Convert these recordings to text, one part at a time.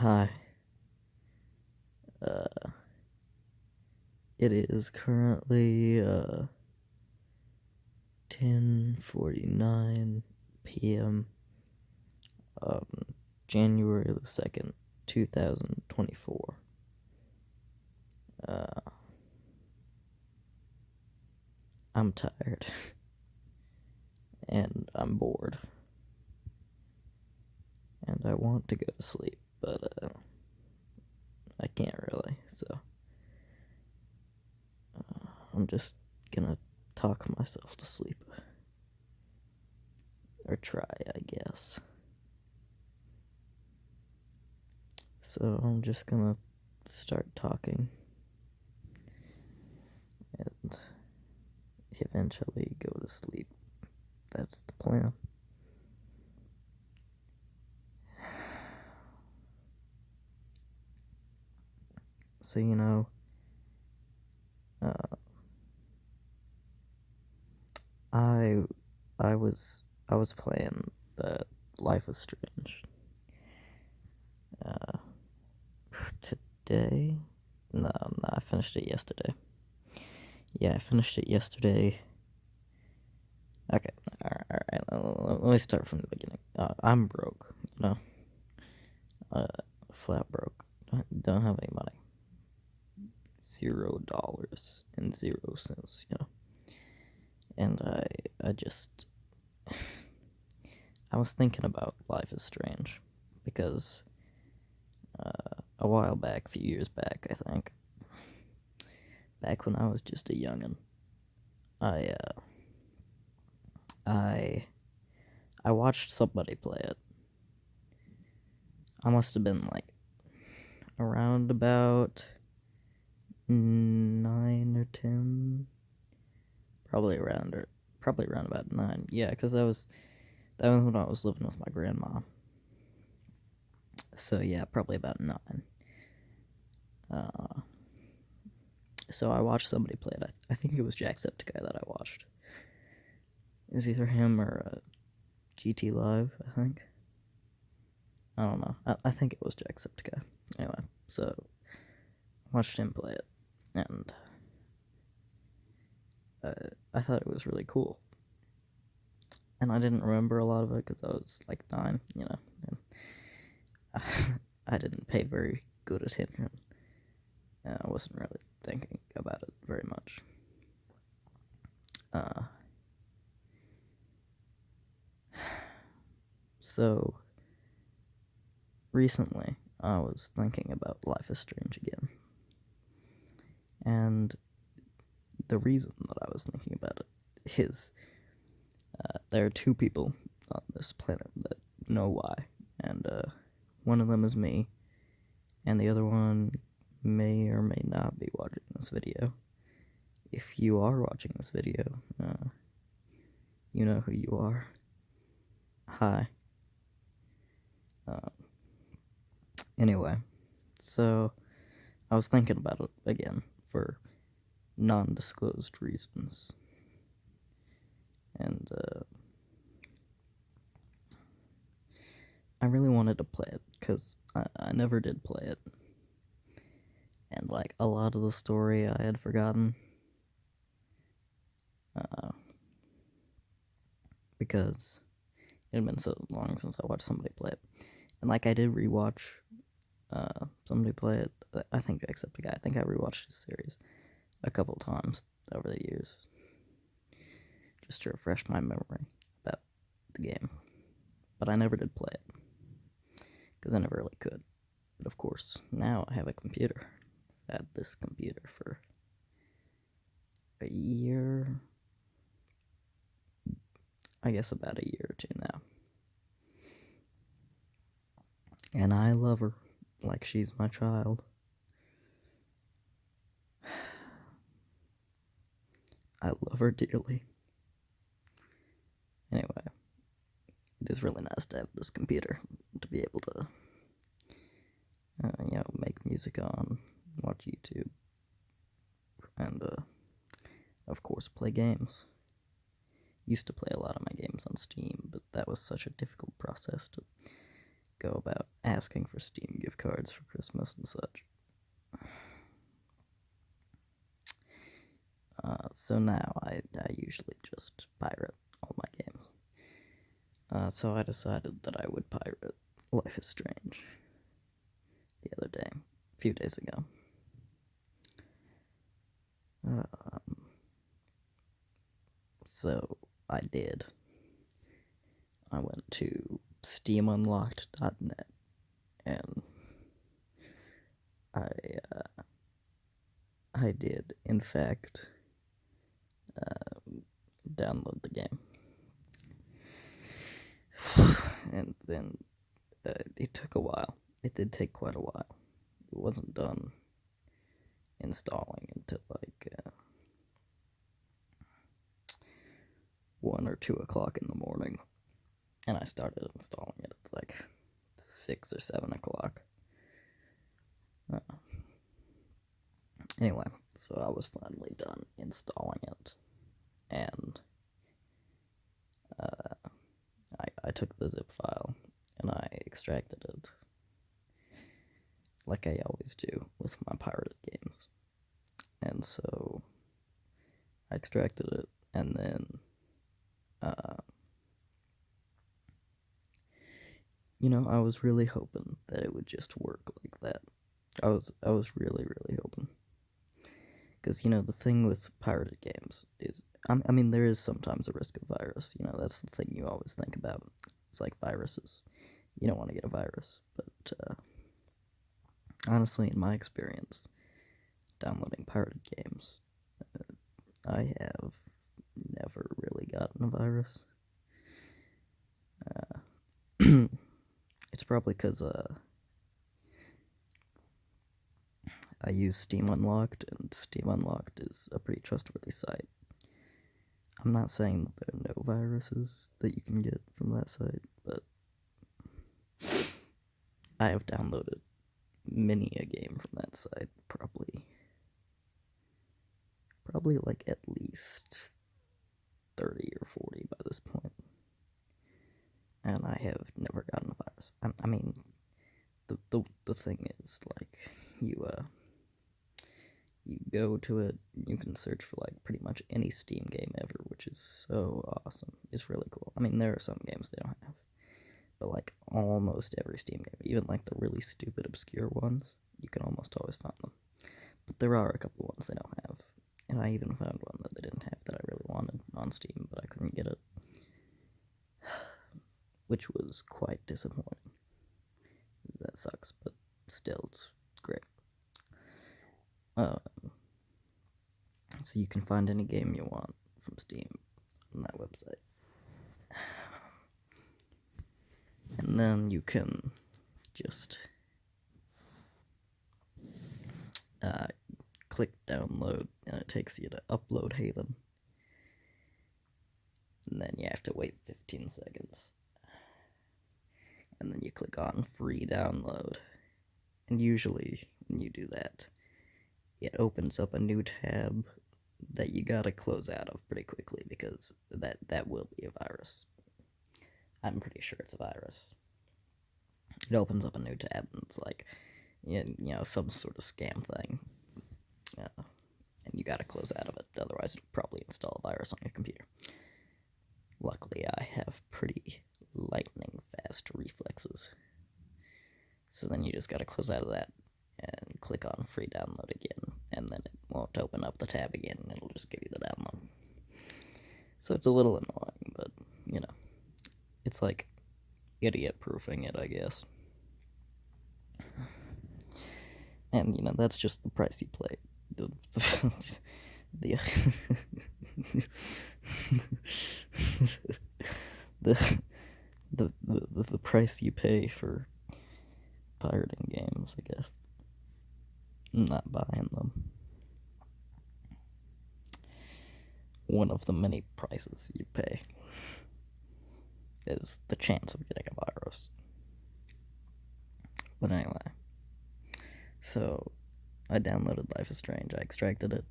Hi. Uh, it is currently 10:49 p.m. um January the 2nd, 2024. Uh, I'm tired and I'm bored and I want to go to sleep, but I can't really. So I'm just gonna talk myself to sleep. Or try, I guess. So I'm just gonna start talking and eventually go to sleep. That's the plan. So, uh, I I was playing the Life is Strange. Uh, Today? No, I finished it yesterday. Yeah, I finished it yesterday. Okay, alright, let me start from the beginning. I'm broke, flat broke. Don't have any money. $0 and 0 cents. And I just, I was thinking about Life is Strange because a while back, a few years back, I think, back when I was just a youngin', I I I watched somebody play it. I must have been like around about 9 or 10, probably around about 9. Yeah, because that was when I was living with my grandma. So yeah, probably about 9. Uh, so I watched somebody play it. I think it was Jacksepticeye that I watched. It was either him or GT Live, I think. I don't know. I think it was Jacksepticeye. Anyway, so I watched him play it, and I thought it was really cool. And I didn't remember a lot of it because I was like 9, and I didn't pay very good attention. And I wasn't really thinking about it very much. So recently, I was thinking about Life is Strange again. And the reason that I was thinking about it is there are 2 people on this planet that know why. And one of them is me, and the other one may or may not be watching this video. If you are watching this video, you know who you are. Hi. Anyway, so I was thinking about it again for non-disclosed reasons. And I really wanted to play it because I never did play it. And like a lot of the story I had forgotten. Because it had been so long since I watched somebody play it. And like I did rewatch somebody play it. I think Jacksepticeye. I think I rewatched this series a couple times over the years just to refresh my memory about the game. But I never did play it because I never really could. But of course, now I have a computer. I've had this computer for a year. I guess about a year or 2 now. And I love her like she's my child. I love her dearly. Anyway, it is really nice to have this computer to be able to, make music on, watch YouTube, and, of course, play games. Used to play a lot of my games on Steam, but that was such a difficult process to go about asking for Steam gift cards for Christmas and such. So now I usually just pirate all my games. So I decided that I would pirate Life is Strange the other day, a few days ago. So I did. I went to steamunlocked.net and I did, in fact, download the game. And then it took a while. It did take quite a while. It wasn't done installing until like 1 or 2 o'clock in the morning. And I started installing it at like 6 or 7 o'clock. Anyway, so I was finally done installing it. And I took the zip file and I extracted it like I always do with my pirated games. And so I extracted it, and then I was really hoping that it would just work like that. I was really hoping, because the thing with pirated games is, I mean, there is sometimes a risk of virus. That's the thing you always think about. It's like viruses. You don't want to get a virus, but honestly, in my experience downloading pirated games, I have never really gotten a virus. It's probably because I use Steam Unlocked, and Steam Unlocked is a pretty trustworthy site. I'm not saying that there are no viruses that you can get from that site, but I have downloaded many a game from that site, probably like at least 30 or 40 by this point. And I have never gotten a virus. I mean, the thing is, like, you go to it, you can search for like pretty much any Steam game ever, which is so awesome. It's really cool. I mean, there are some games they don't have, but like almost every Steam game, even like the really stupid obscure ones, you can almost always find them. But there are a couple ones they don't have, and I even found one that they didn't have that I really wanted on Steam, but I couldn't get it, which was quite disappointing. That sucks, but still, it's great. So you can find any game you want from Steam on that website. And then you can just click download, and it takes you to Upload Haven. And then you have to wait 15 seconds. And then you click on Free Download. And usually, when you do that, it opens up a new tab that you gotta close out of pretty quickly, because that will be a virus. I'm pretty sure it's a virus. It opens up a new tab, and it's like, some sort of scam thing. And you gotta close out of it, otherwise it'll probably install a virus on your computer. Luckily, I have pretty lightning fast reflexes. So then you just gotta close out of that and click on Free Download again, and then it won't open up the tab again, and it'll just give you the download. So it's a little annoying, but, it's like idiot-proofing it, I guess. And, that's just the price you pay. The price you pay for pirating games, I guess. Not buying them. One of the many prices you pay is the chance of getting a virus. But anyway, so I downloaded Life is Strange, I extracted it,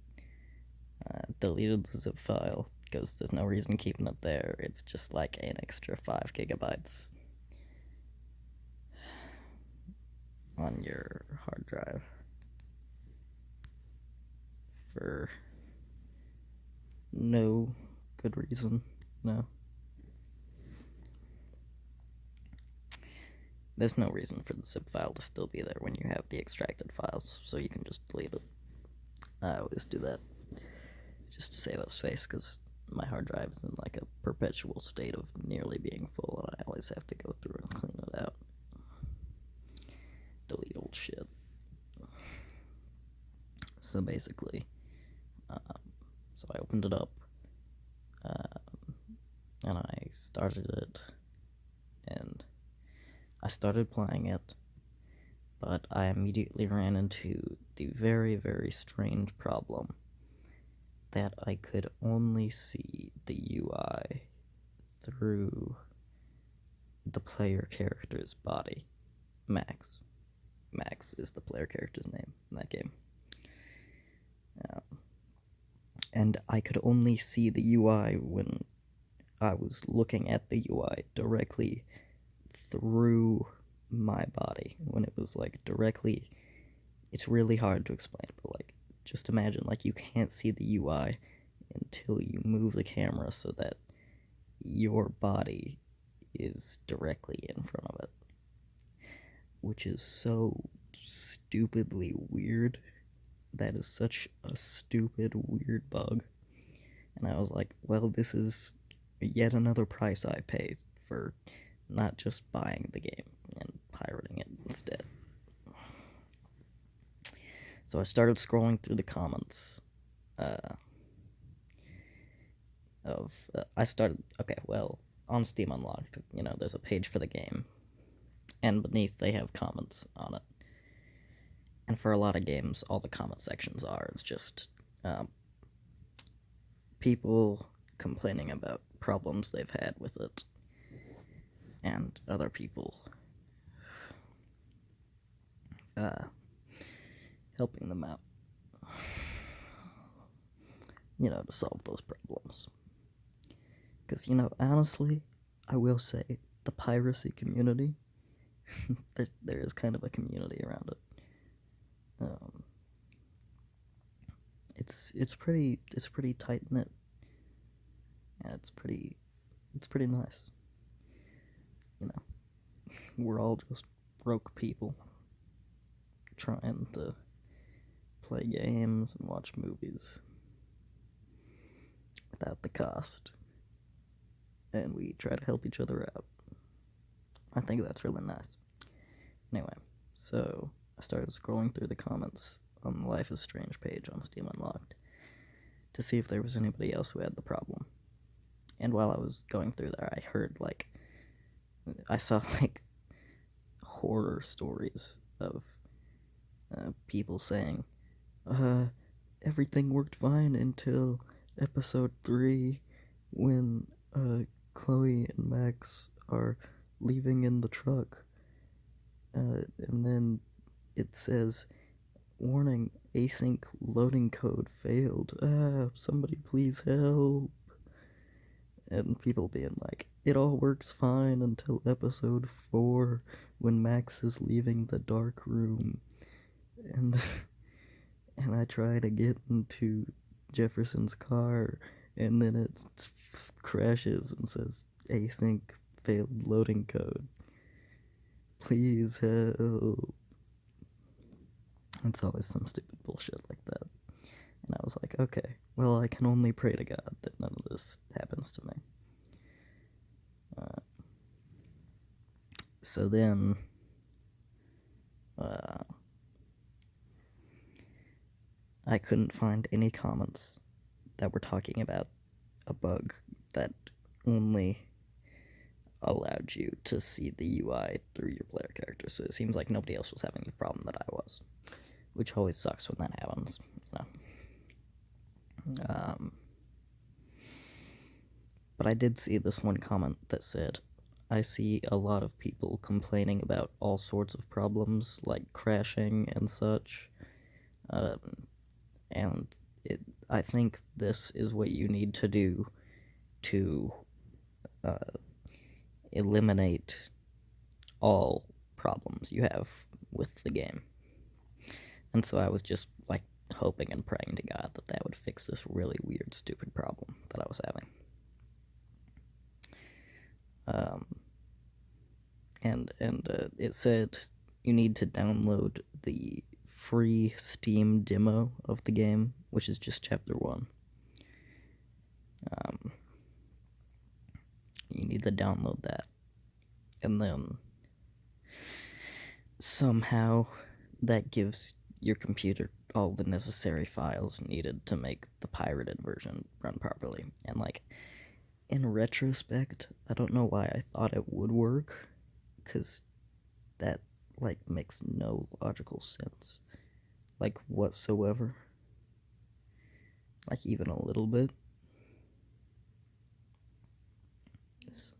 deleted the zip file, because there's no reason keeping it there. It's just like an extra 5 gigabytes. on your hard drive for no good reason. No. There's no reason for the zip file to still be there when you have the extracted files, so you can just delete it. I always do that just to save up space, because my hard drive is in like a perpetual state of nearly being full, and I always have to go through and clean it out. Delete old shit. So basically, so I opened it up, and I started it, and I started playing it, but I immediately ran into the very, very strange problem that I could only see the UI through the player character's body. Max. Max is the player character's name in that game. And I could only see the UI when I was looking at the UI directly through my body, when it was like directly. It's really hard to explain, but like, just imagine like you can't see the UI until you move the camera so that your body is directly in front of it, which is so stupidly weird. That is such a stupid, weird bug. And I was like, well, this is yet another price I pay for not just buying the game and pirating it instead. So I started scrolling through the comments on Steam Unlocked, there's a page for the game, and beneath they have comments on it. And for a lot of games, all the comment sections it's just people complaining about problems they've had with it, and other people helping them out, to solve those problems. Because, honestly, I will say, the piracy community, there is kind of a community around it. It's pretty tight knit, and it's pretty nice. We're all just broke people trying to play games and watch movies without the cost, and we try to help each other out. I think that's really nice. Anyway, so I started scrolling through the comments on the Life is Strange page on Steam Unlocked to see if there was anybody else who had the problem. And while I was going through there, I saw horror stories of people saying, everything worked fine until episode 3 when Chloe and Max are leaving in the truck. And then it says, warning, async loading code failed. Somebody please help. And people being like, it all works fine until episode 4 when Max is leaving the dark room. And I try to get into Jefferson's car, and then it crashes and says, async failed loading code. Please help. It's always some stupid bullshit like that. And I was like, okay, well, I can only pray to God that none of this happens to me. So then, I couldn't find any comments that were talking about a bug that only allowed you to see the UI through your player character. So it seems like nobody else was having the problem that I was, which always sucks when that happens, But I did see this one comment that said, I see a lot of people complaining about all sorts of problems, like crashing and such, and I think this is what you need to do to eliminate all problems you have with the game. And so I was just like hoping and praying to God that that would fix this really weird, stupid problem that I was having. And it said you need to download the free Steam demo of the game, which is just chapter 1. You need to download that, and then somehow that gives your computer all the necessary files needed to make the pirated version run properly. And like, in retrospect, I don't know why I thought it would work, because that like makes no logical sense, like whatsoever, like even a little bit. So,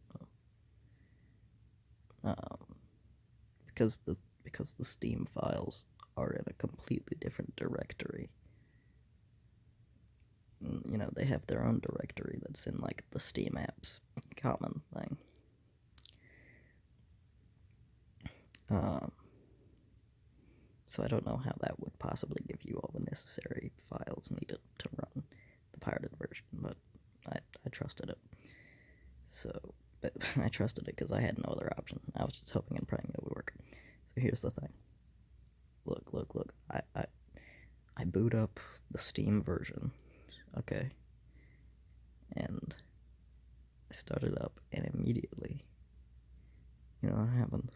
because the Steam files are in a completely different directory. You know, they have their own directory that's in like the Steam apps common thing. So I don't know how that would possibly give you all the necessary files needed to run the pirated version, but I trusted it. So, but I trusted it because I had no other option. I was just hoping and praying it would work. So here's the thing. Look. I boot up the Steam version, okay? And I started up, and immediately, you know what happens?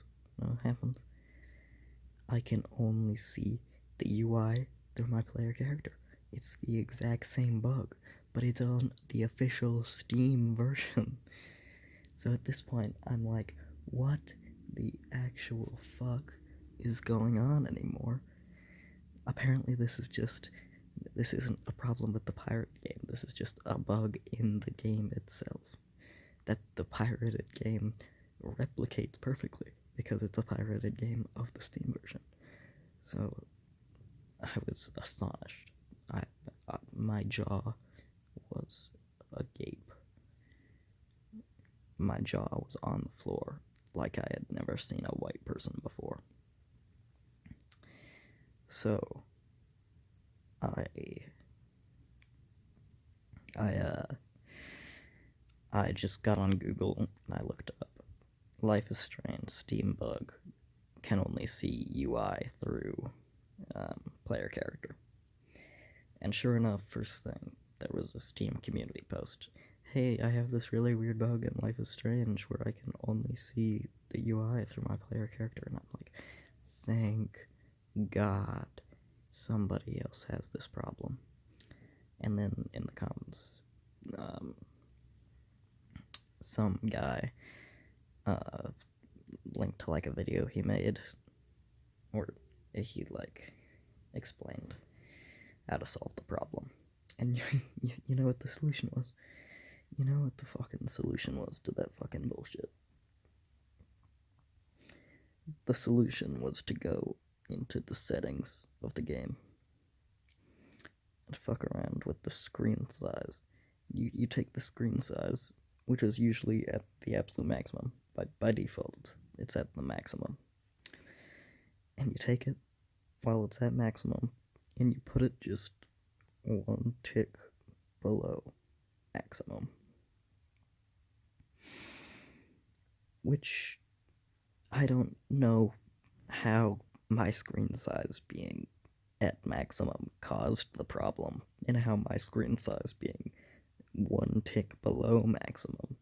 I can only see the UI through my player character. It's the exact same bug, but it's on the official Steam version. So at this point, I'm like, what the actual fuck is going on anymore? Apparently this isn't a problem with the pirate game. This is just a bug in the game itself. That the pirated game replicates perfectly because it's a pirated game of the Steam version. So I was astonished. My jaw was agape. My jaw was on the floor like I had never seen a white person before. So I just got on Google and I looked up Life is Strange Steam bug can only see UI through player character. And sure enough, first thing, there was a Steam community post. Hey, I have this really weird bug in Life is Strange where I can only see the UI through my player character. And I'm like, thank God somebody else has this problem. And then in the comments, some guy linked to like a video he made, or he like explained how to solve the problem. And you know what the solution was? You know what the fucking solution was to that fucking bullshit? The solution was to go into the settings of the game and fuck around with the screen size. You take the screen size, which is usually at the absolute maximum. By default, it's at the maximum. And you take it while it's at maximum, and you put it just one tick below maximum. Which, I don't know how my screen size being at maximum caused the problem, and how my screen size being one tick below maximum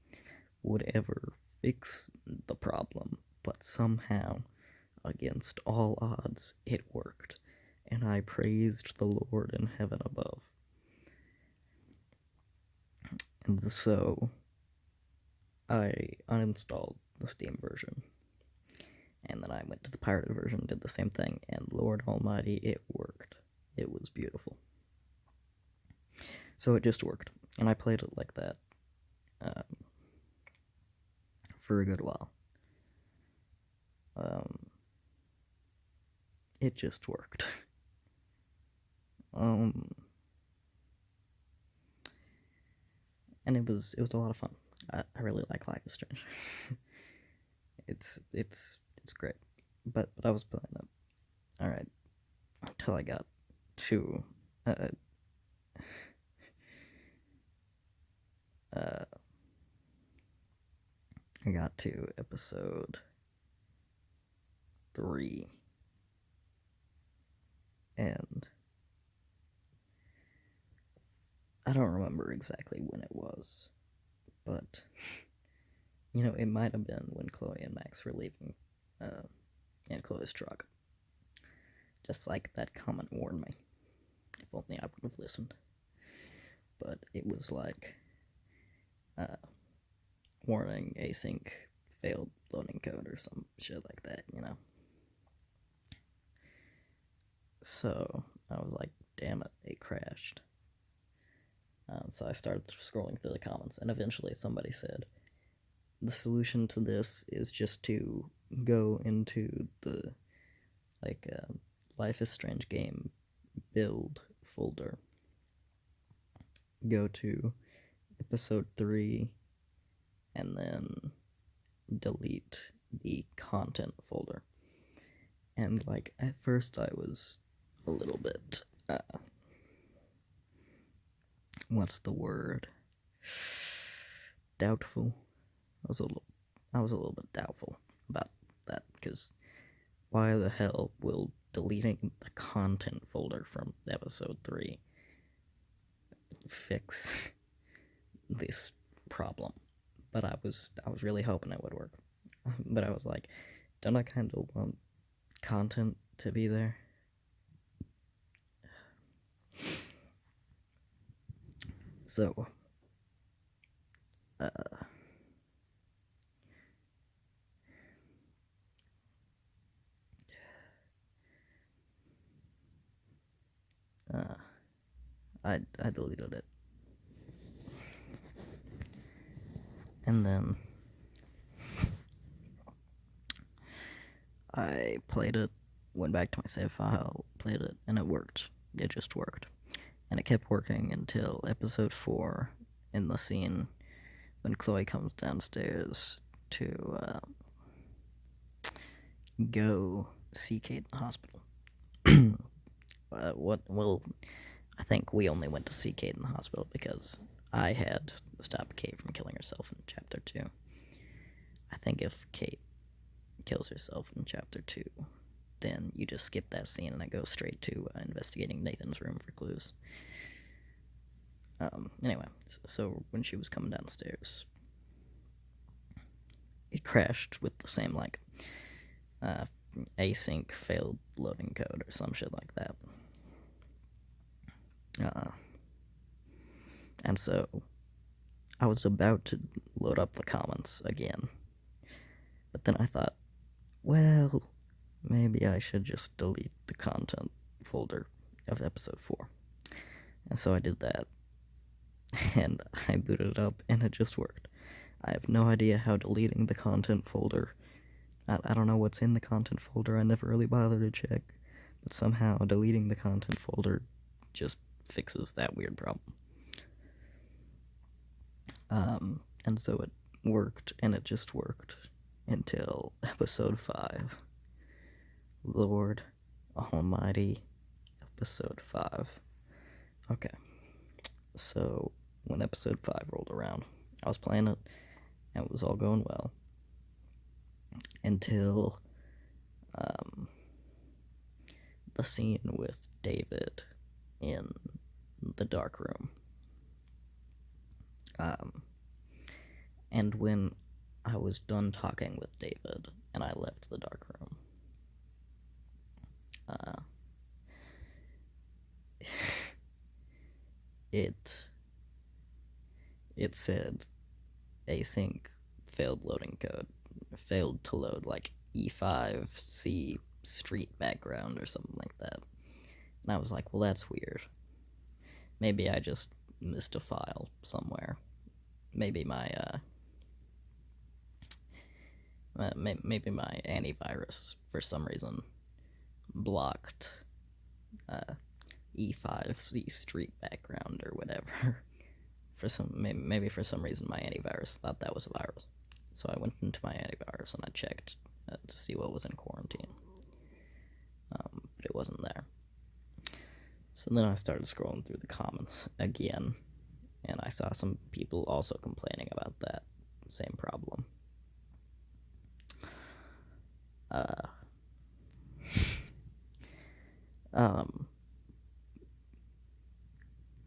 would ever fix the problem, but somehow, against all odds, it worked, and I praised the Lord in heaven above. And so, I uninstalled the Steam version, and then I went to the pirated version, did the same thing, and Lord Almighty, it worked. It was beautiful. So it just worked, and I played it like that for a good while. It just worked. And it was a lot of fun. I really like Life is Strange. it's great. But I was playing it, Alright, until I got to I got to episode 3, and I don't remember exactly when it was, but it might have been when Chloe and Max were leaving in Chloe's truck. Just like that comment warned me. If only I would have listened. But it was like, warning, async failed loading code or some shit like that, So I was like, damn it, it crashed. So I started scrolling through the comments, and eventually somebody said, the solution to this is just to go into the, Life is Strange game build folder, go to episode 3, and then delete the content folder. And, at first I was a little bit, what's the word? Doubtful. I was a little bit doubtful about that, because why the hell will deleting the content folder from episode 3 fix this problem? But I was really hoping it would work. But I was like, don't I kind of want content to be there? So, I deleted it. And then I played it, went back to my save file, played it, and it worked. It just worked. And it kept working until episode 4, in the scene when Chloe comes downstairs to go see Kate in the hospital. I think we only went to see Kate in the hospital because I had stopped Kate from killing herself in chapter 2. I think if Kate kills herself in chapter 2, then you just skip that scene and I go straight to investigating Nathan's room for clues. Anyway, so when she was coming downstairs, it crashed with the same, async failed loading code or some shit like that. And so I was about to load up the comments again, but then I thought, well, maybe I should just delete the content folder of episode 4. And so I did that, and I booted it up, and it just worked. I have no idea how deleting the content folder, I don't know what's in the content folder, I never really bothered to check, but somehow deleting the content folder just fixes that weird problem. And so it worked, and it just worked until episode 5. Lord Almighty, episode 5. Okay, so when episode 5 rolled around, I was playing it, and it was all going well, until the scene with David in the dark room. And when I was done talking with David and I left the dark room, it said async failed loading code, failed to load E5C street background or something like that. And I was like, well, that's weird. Maybe I just missed a file somewhere. Maybe my antivirus for some reason blocked E5C street background or whatever. Maybe for some reason my antivirus thought that was a virus. So I went into my antivirus and I checked to see what was in quarantine. it wasn't there. So then I started scrolling through the comments again, and I saw some people also complaining about that same problem.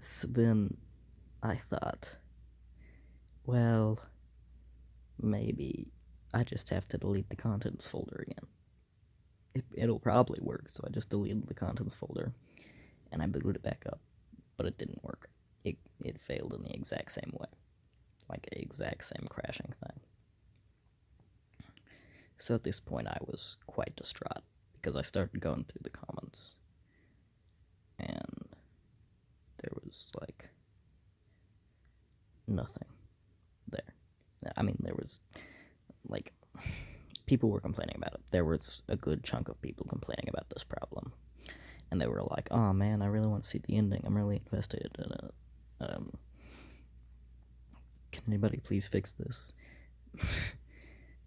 So then I thought, well, maybe I just have to delete the contents folder again. It'll probably work, so I just deleted the contents folder, and I booted it back up, but it didn't work. It failed in the exact same way, like the exact same crashing thing. So at this point, I was quite distraught, because I started going through the comments, and there was, like, nothing there. I mean, there was, like, people were complaining about it. There was a good chunk of people complaining about this problem, and they were like, oh man, I really want to see the ending. I'm really invested in it. Can anybody please fix this?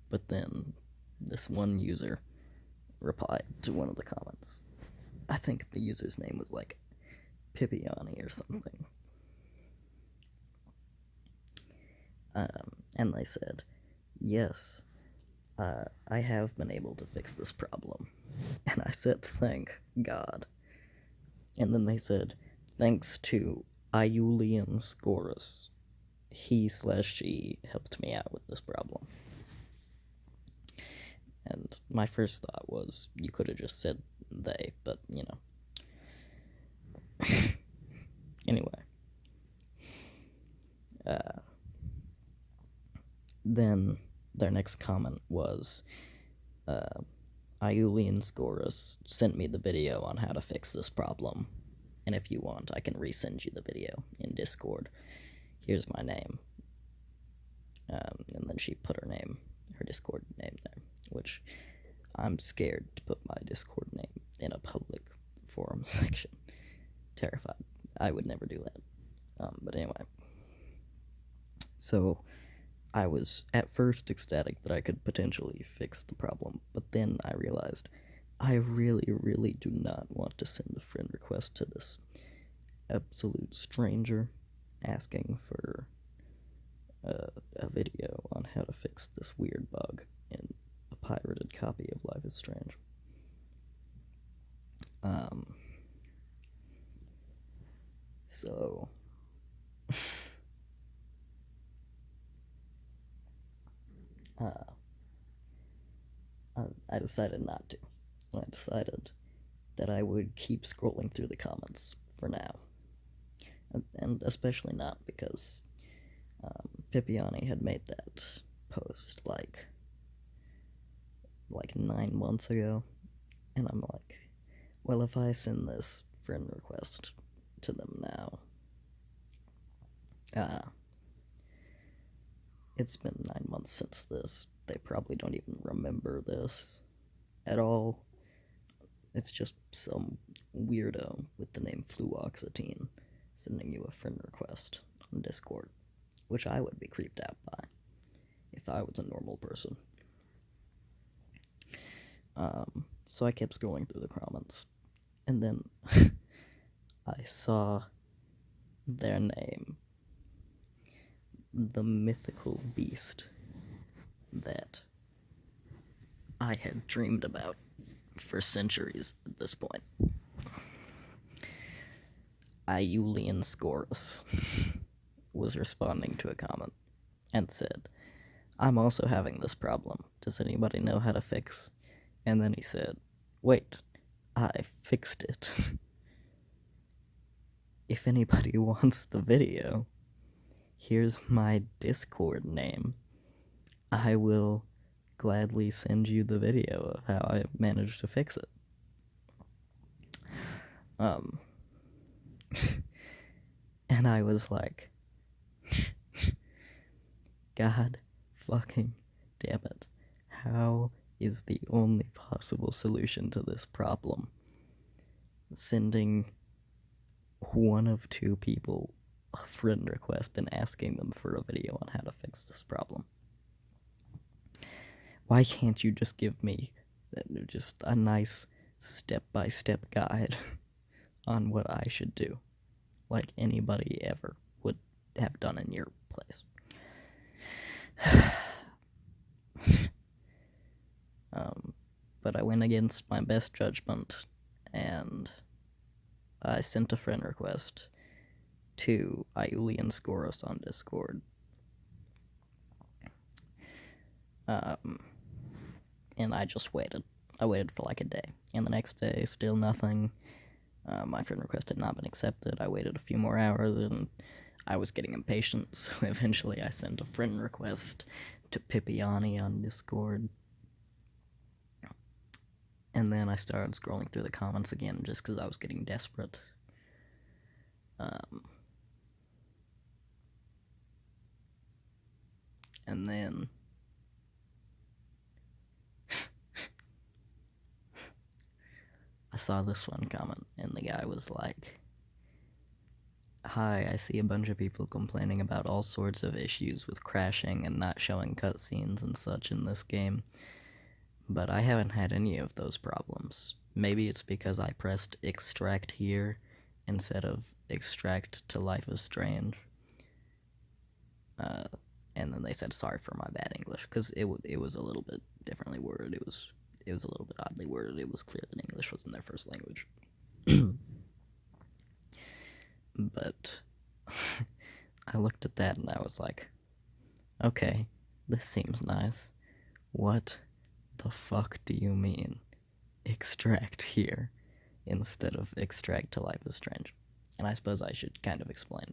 But then this one user replied to one of the comments. I think the user's name was like Pipiani or something. And they said, yes, I have been able to fix this problem. And I said, thank God. And then they said, thanks to Iulian Scorus. He/she helped me out with this problem. And my first thought was, you could have just said they, but, you know. Anyway. Then their next comment was, Iulian Scorus sent me the video on how to fix this problem, and if you want, I can resend you the video in Discord. Here's my name. And then she put her Discord name there, which I'm scared to put my Discord name in a public forum section. Terrified. I would never do that. But anyway. So I was at first ecstatic that I could potentially fix the problem, but then I realized I really, really do not want to send a friend request to this absolute stranger asking for a video on how to fix this weird bug in a pirated copy of Life is Strange. So I decided not to. I decided that I would keep scrolling through the comments for now. And especially not because Pipiani had made that post like 9 months ago, and I'm like, well, if I send this friend request to them now, it's been 9 months since this. They probably don't even remember this at all. It's just some weirdo with the name fluoxetine sending you a friend request on Discord, which I would be creeped out by if I was a normal person. So I kept scrolling through the comments, and then I saw their name, the mythical beast that I had dreamed about for centuries at this point. Iulian Scorus was responding to a comment and said, I'm also having this problem. Does anybody know how to fix? And then he said, wait, I fixed it. If anybody wants the video, here's my Discord name. I will gladly send you the video of how I managed to fix it. And I was like, God fucking damn it. How is the only possible solution to this problem sending one of two people a friend request and asking them for a video on how to fix this problem? Why can't you just give me just a nice, step-by-step guide on what I should do, like anybody ever would have done in your place. But I went against my best judgment, and I sent a friend request to Iulian Scorus on Discord. And I just waited. I waited for like a day, and the next day, still nothing. My friend request had not been accepted. I waited a few more hours, and I was getting impatient, so eventually I sent a friend request to Pipiani on Discord. And then I started scrolling through the comments again just because I was getting desperate. And then I saw this one comment, and the guy was like, "Hi, I see a bunch of people complaining about all sorts of issues with crashing and not showing cutscenes and such in this game, but I haven't had any of those problems. Maybe it's because I pressed extract here instead of extract to Life is Strange." And then they said, "Sorry for my bad English," because it was a little bit differently worded. It was a little bit oddly worded. It was clear that English wasn't their first language. But I looked at that and I was like, okay, this seems nice. What the fuck do you mean extract here instead of extract to Life is Strange? And I suppose I should kind of explain.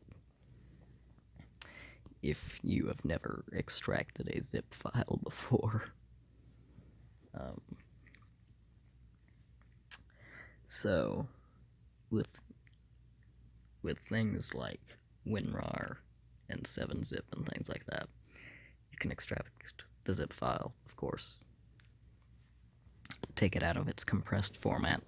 If you have never extracted a zip file before. So, with things like WinRAR and 7-zip and things like that, you can extract the zip file, of course, take it out of its compressed format,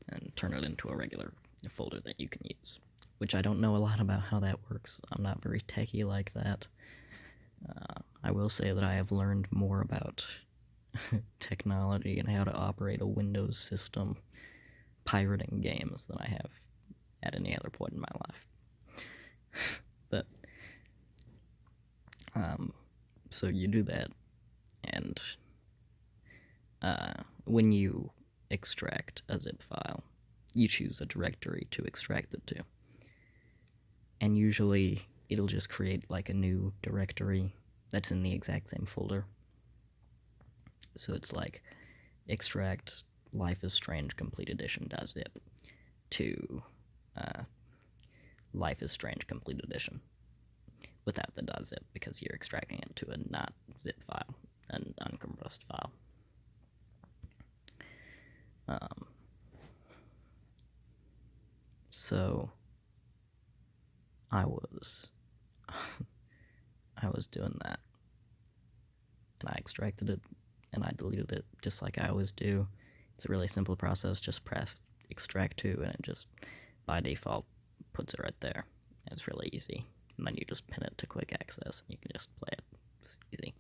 and turn it into a regular folder that you can use. Which I don't know a lot about how that works. I'm not very techie like that. I will say that I have learned more about technology and how to operate a Windows system pirating games than I have at any other point in my life. But, so you do that, and when you extract a zip file, you choose a directory to extract it to. And usually it'll just create like a new directory that's in the exact same folder. So it's like extract Life is Strange Complete Edition.zip to Life is Strange Complete Edition without the .zip because you're extracting it to a not zip file, an uncompressed file. So I was doing that, and I extracted it, and I deleted it just like I always do. It's a really simple process. Just press extract to, and it just by default puts it right there. It's really easy, and then you just pin it to quick access, and you can just play it. It's easy.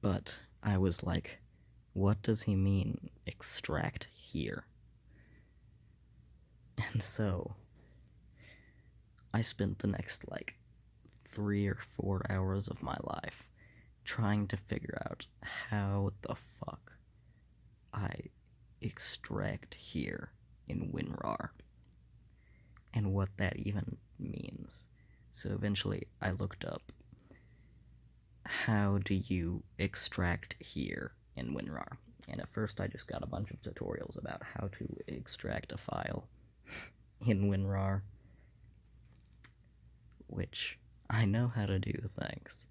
But I was like, what does he mean extract here? And so I spent the next like 3 or 4 hours of my life trying to figure out how the fuck I extract here in WinRAR and what that even means. So eventually I looked up, how do you extract here in WinRAR? And at first I just got a bunch of tutorials about how to extract a file in WinRAR, which I know how to do, thanks.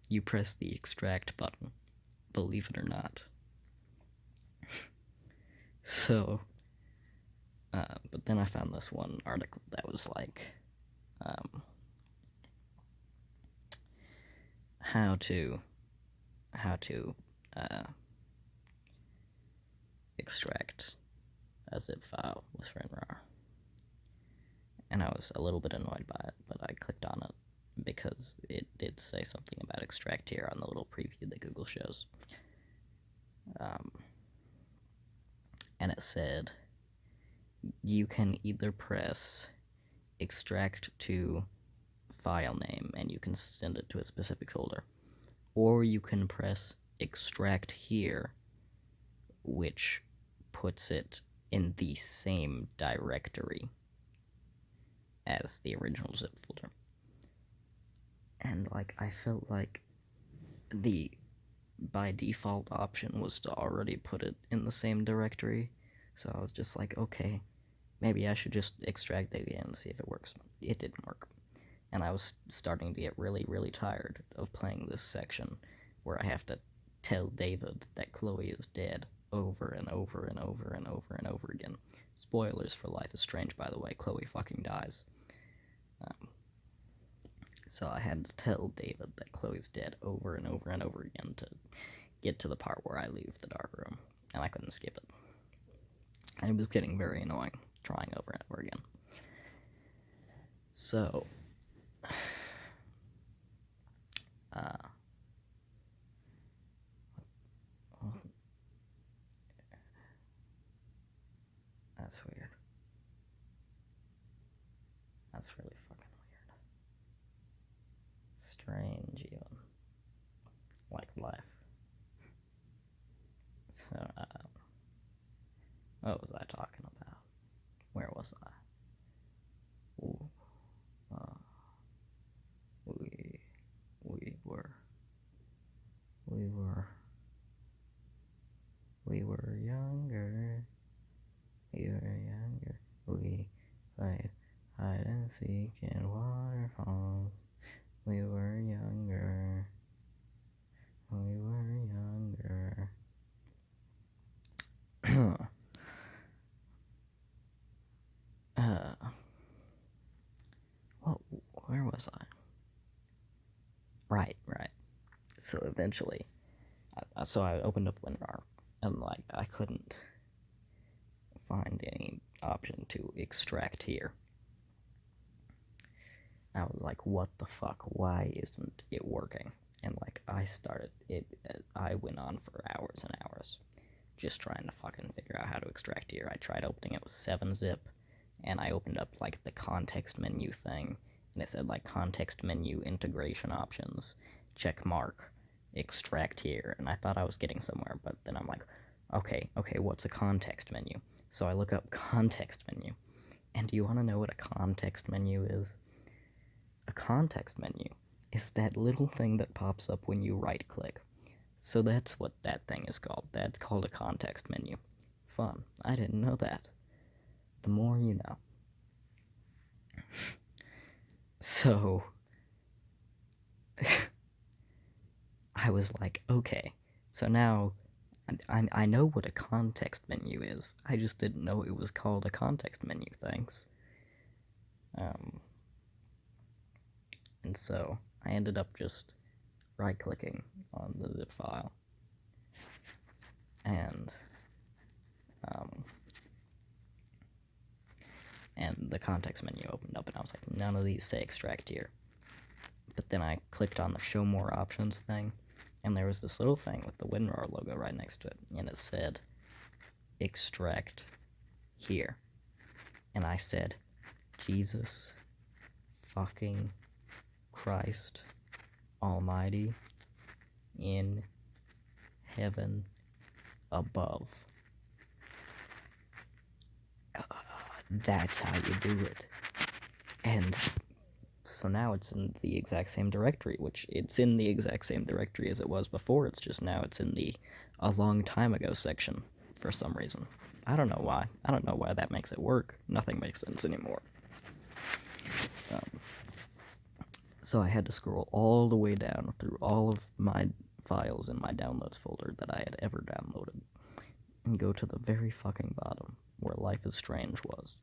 You press the extract button, believe it or not. So, but then I found this one article that was like, how to extract a zip file with WinRAR. And I was a little bit annoyed by it, but I clicked on it because it did say something about extract here on the little preview that Google shows. And it said you can either press extract to file name and you can send it to a specific folder, or you can press extract here, which puts it in the same directory as the original zip folder. And like, I felt like the by default option was to already put it in the same directory, so I was just like, okay, maybe I should just extract it again and see if it works. It didn't work, and I was starting to get really, really tired of playing this section where I have to tell David that Chloe is dead over and over and over and over and over again. Spoilers for Life is Strange, by the way. Chloe fucking dies. So I had to tell David that Chloe's dead over and over and over again to get to the part where I leave the dark room, and I couldn't skip it. And it was getting very annoying, trying over and over again. So, that's weird. That's really fucking weird. Strange, even. Like life. So, what was I talking about? Where was I? Ooh. We were younger. We played hide and seek in waterfalls. We were younger. Well, where was I? Right. So eventually, I opened up WinRAR, and like, I couldn't find any option to extract here. I was like, what the fuck? Why isn't it working? And like, I went on for hours and hours just trying to fucking figure out how to extract here. I tried opening it with 7-zip, and I opened up like the context menu thing, and it said like context menu integration options, check mark, extract here, and I thought I was getting somewhere, but then I'm like, okay, what's a context menu? So I look up context menu, and do you want to know what a context menu is? A context menu is that little thing that pops up when you right click. So that's what that thing is called. That's called a context menu. Fun. I didn't know that. The more you know. So, I was like, okay, so now I know what a context menu is. I just didn't know it was called a context menu, thanks. And so I ended up just right-clicking on the zip file, and the context menu opened up, and I was like, none of these say extract here. But then I clicked on the show more options thing, and there was this little thing with the WinRAR logo right next to it, and it said extract here. And I said, Jesus fucking Christ Almighty in heaven above. That's how you do it. And so now it's in the exact same directory, which it's in the exact same directory as it was before. It's just now it's in the a long time ago section for some reason. I don't know why. I don't know why that makes it work. Nothing makes sense anymore. So I had to scroll all the way down through all of my files in my downloads folder that I had ever downloaded and go to the very fucking bottom where Life is Strange was.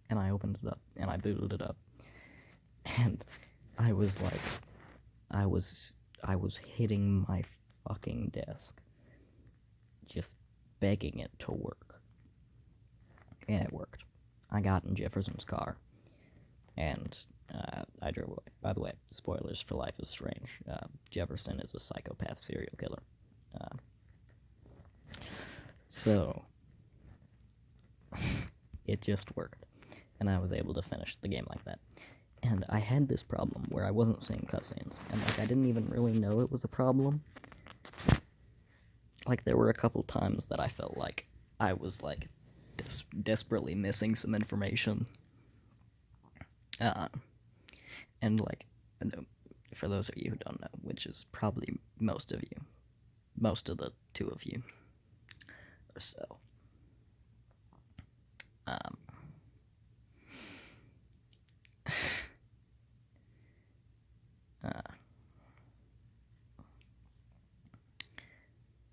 And I opened it up and I booted it up. And I was like, I was hitting my fucking desk, just begging it to work. And it worked. I got in Jefferson's car, and I drove away. By the way, spoilers for Life is Strange. Jefferson is a psychopath serial killer. Uh, so, it just worked. And I was able to finish the game like that. And I had this problem where I wasn't seeing cutscenes. And, like, I didn't even really know it was a problem. Like, there were a couple times that I felt like I was, like, desperately missing some information. And, like, for those of you who don't know, which is probably most of you, most of the two of you or so,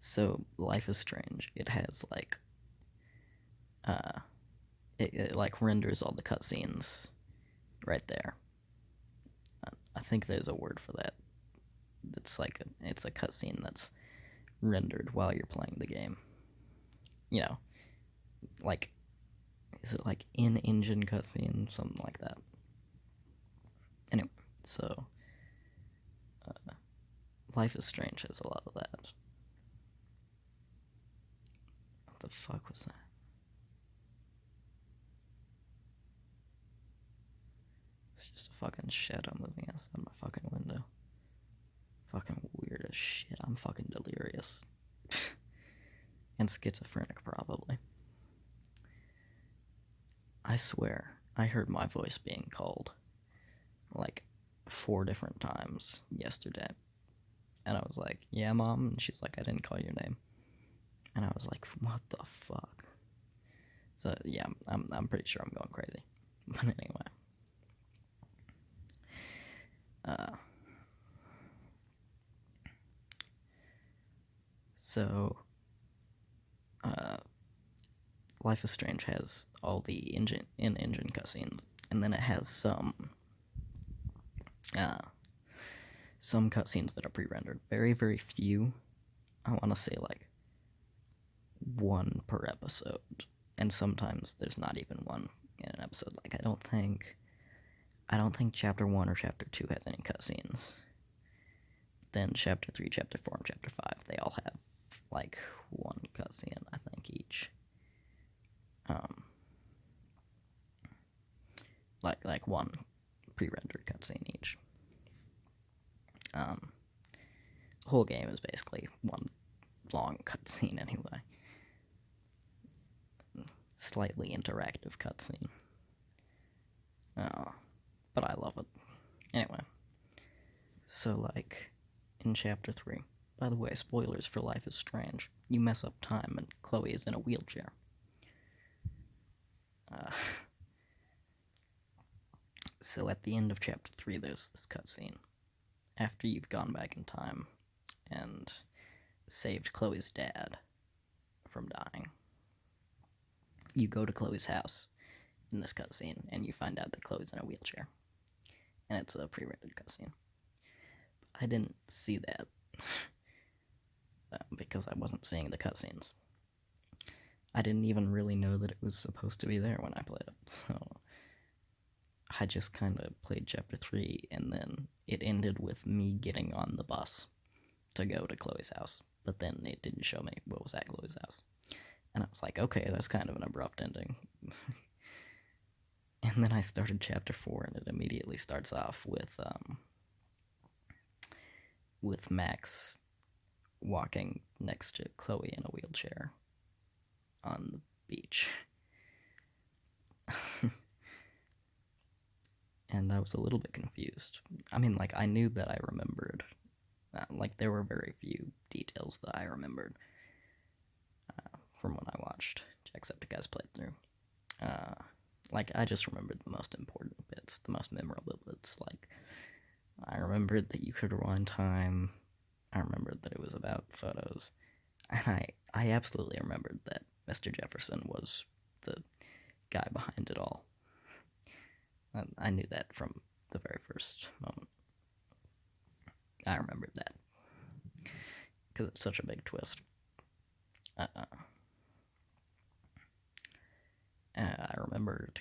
so Life is Strange. It has like, it like renders all the cutscenes right there. I think there's a word for that. It's like it's a cutscene that's rendered while you're playing the game. You know, like, is it like in-engine cutscene, something like that? Anyway, so Life is Strange has a lot of that. What the fuck was that? It's just a fucking shadow moving outside my fucking window. Fucking weird as shit. I'm fucking delirious. And schizophrenic, probably. I swear, I heard my voice being called like 4 different times yesterday. And I was like, yeah, Mom. And she's like, I didn't call your name. And I was like, what the fuck? So, yeah, I'm pretty sure I'm going crazy. But anyway. So, Life is Strange has all the in-engine cutscenes, and then it has some cutscenes that are pre-rendered. Very, very few. I want to say like 1 per episode, and sometimes there's not even one in an episode. Like I don't think Chapter 1 or Chapter 2 has any cutscenes. Then Chapter 3, Chapter 4, and Chapter 5, they all have like 1 cutscene, I think, each. Like 1 pre-rendered cutscene each. The whole game is basically 1 long cutscene anyway. Slightly interactive cutscene. But I love it. Anyway. So, like, in Chapter 3, by the way, spoilers for Life is Strange, you mess up time and Chloe is in a wheelchair. So at the end of Chapter 3, there's this cutscene. After you've gone back in time and saved Chloe's dad from dying, you go to Chloe's house in this cutscene, and you find out that Chloe's in a wheelchair. And it's a pre-rendered cutscene. I didn't see that because I wasn't seeing the cutscenes. I didn't even really know that it was supposed to be there when I played it, so I just kind of played Chapter 3, and then it ended with me getting on the bus to go to Chloe's house, but then it didn't show me what was at Chloe's house. And I was like, okay, that's kind of an abrupt ending. And then I started Chapter 4, and it immediately starts off with Max walking next to Chloe in a wheelchair on the beach. And I was a little bit confused. I mean, like, I knew that I remembered. Like, there were very few details that I remembered from when I watched Jacksepticeye's playthrough. Like, I just remembered the most important bits, the most memorable bits. Like, I remembered that you could rewind time. I remembered that it was about photos. And I absolutely remembered that Mr. Jefferson was the guy behind it all. I knew that from the very first moment. I remembered that. Because it's such a big twist. I remembered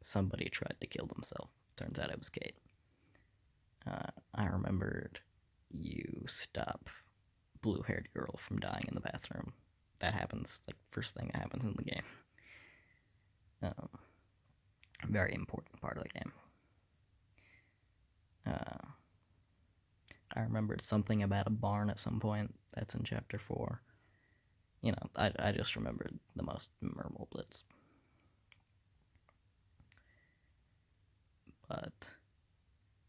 somebody tried to kill themselves. Turns out it was Kate. I remembered you stop blue-haired girl from dying in the bathroom. That happens, like, first thing that happens in the game. Very important part of the game. I remembered something about a barn at some point. That's in Chapter 4. You know, I just remembered the most memorable bits. But,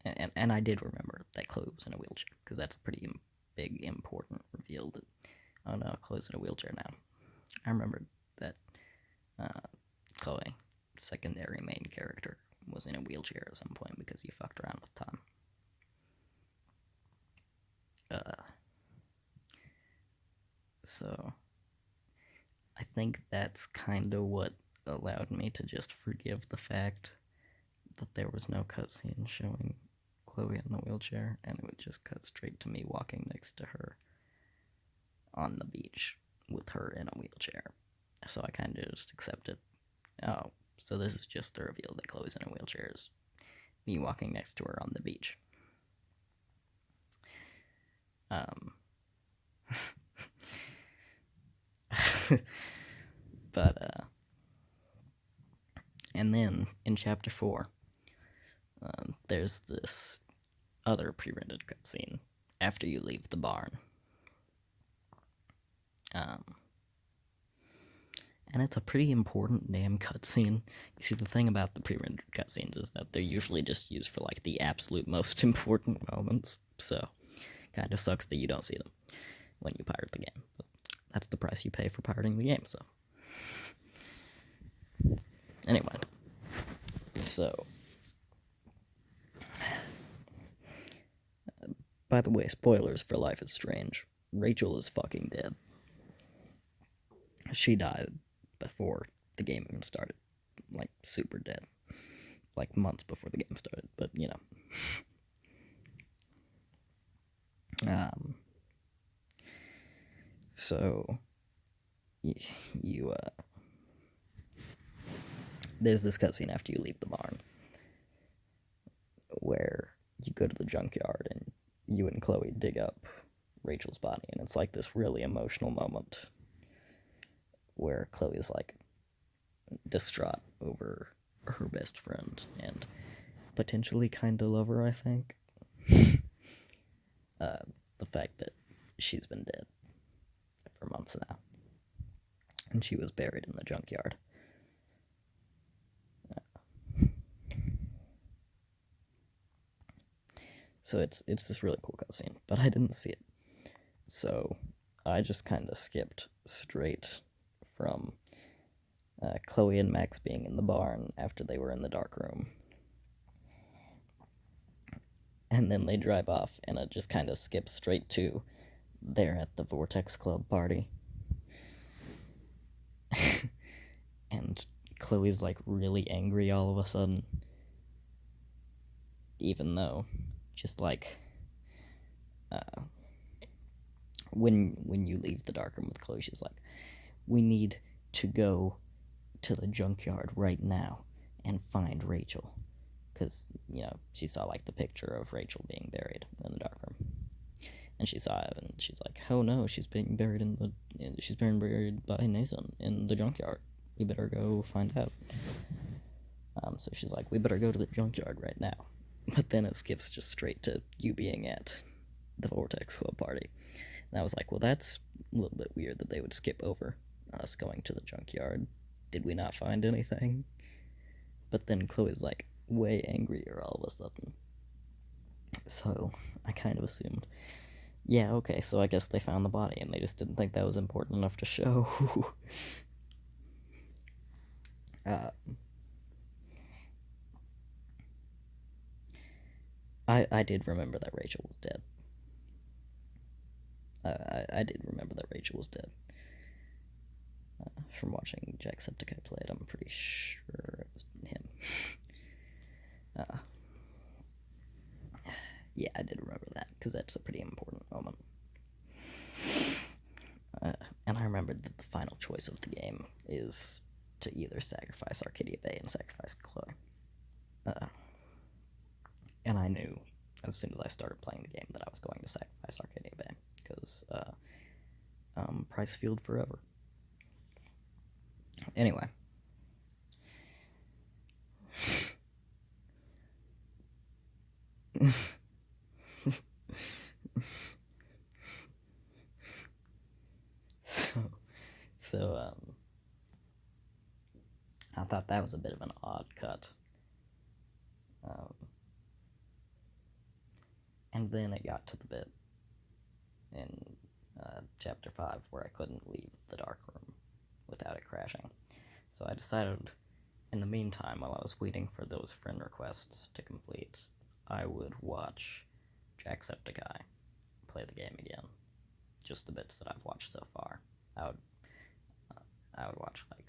and I did remember that Chloe was in a wheelchair, because that's a pretty big, important reveal that, oh no, Chloe's in a wheelchair now. I remembered that Chloe, secondary main character, was in a wheelchair at some point because you fucked around with time. So, I think that's kind of what allowed me to just forgive the fact that there was no cutscene showing Chloe in the wheelchair, and it would just cut straight to me walking next to her on the beach with her in a wheelchair. So I kind of just accepted, oh, so this is just the reveal that Chloe's in a wheelchair, is me walking next to her on the beach. But, and then in Chapter 4, there's this other pre-rendered cutscene after you leave the barn. And it's a pretty important damn cutscene. You see, the thing about the pre-rendered cutscenes is that they're usually just used for, like, the absolute most important moments, so kind of sucks that you don't see them when you pirate the game. But that's the price you pay for pirating the game, so. Anyway. So. By the way, spoilers for Life is Strange. Rachel is fucking dead. She died before the game even started. Like, super dead. Like, months before the game started, but, you know. So, there's this cutscene after you leave the barn where you go to the junkyard and you and Chloe dig up Rachel's body, and it's like this really emotional moment where Chloe's like distraught over her best friend and potentially kind of lover, I think. The fact that she's been dead for months now, and she was buried in the junkyard. So it's this really cool cutscene, but I didn't see it. So I just kind of skipped straight from Chloe and Max being in the barn after they were in the dark room. And then they drive off, and it just kind of skips straight to they're at the Vortex Club party. And Chloe's like really angry all of a sudden. Even though, just like, when you leave the dark room with Chloe, she's like, we need to go to the junkyard right now and find Rachel. Because, you know, she saw, like, the picture of Rachel being buried in the dark room. And she saw it, and she's like, oh no, she's being buried by Nathan in the junkyard. We better go find out. So she's like, we better go to the junkyard right now. But then it skips just straight to you being at the Vortex Club party. And I was like, well, that's a little bit weird that they would skip over us going to the junkyard. Did we not find anything? But then Chloe's like way angrier all of a sudden. So I kind of assumed, yeah, okay, so I guess they found the body and they just didn't think that was important enough to show. I did remember that Rachel was dead. I did remember that Rachel was dead. From watching Jacksepticeye play it, I'm pretty sure it was him. Yeah, I did remember that, because that's a pretty important moment. And I remembered that the final choice of the game is to either sacrifice Arcadia Bay and sacrifice Chloe. knew as soon as I started playing the game that I was going to sacrifice Arcadia Bay, because Price Field forever. Anyway. So, I thought that was a bit of an odd cut. And then it got to the bit in Chapter 5 where I couldn't leave the dark room without it crashing. So I decided, in the meantime, while I was waiting for those friend requests to complete, I would watch Jacksepticeye play the game again. Just the bits that I've watched so far. I would watch, like,